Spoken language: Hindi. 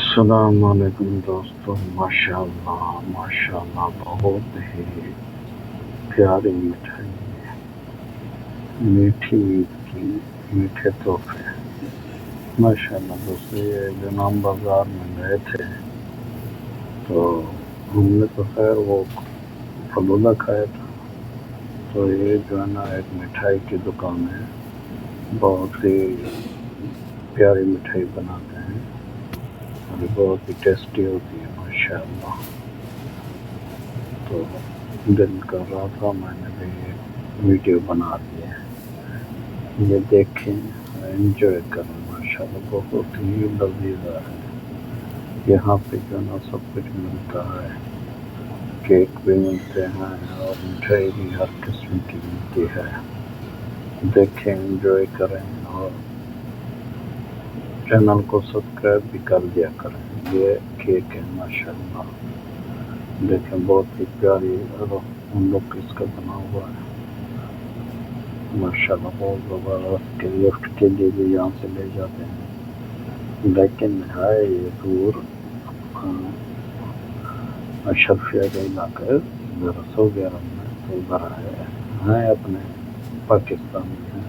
अस्सलाम वालेकुम दोस्तों। माशाअल्लाह माशाअल्लाह, बहुत ही प्यारी मिठाई है। मीठी ईद की मीठे तोहफे। माशाअल्लाह दोस्तों, ये जो नाम बाजार में गए थे तो हमने तो खैर वो फलूदा खाया था। तो ये जो है ना, एक मिठाई की दुकान है, बहुत ही प्यारी मिठाई बनाते हैं और बहुत ही टेस्टी होती है माशाअल्लाह। तो दिल कर रहा था मैंने भी वीडियो बना दी है, ये देखें, एंजॉय करें। माशाअल्लाह बहुत ही लजीज है। यहाँ पे जो ना सब कुछ मिलता है, केक भी मिलते हैं और मिठाई भी हर किस्म की मिलती है। देखें, एंजॉय करें और चैनल को सब्सक्राइब भी कर दिया करें। ये केक है माशाअल्लाह, देखें बहुत ही प्यारी लुक इसका बना हुआ है माशाअल्लाह। बहुत ज़बरदस्त के गिफ्ट के लिए भी यहाँ से ले जाते हैं, लेकिन है ये दूर अशरफिया का इलाका है, सऊदी अरब में। तो उधर है अपने पाकिस्तान में है।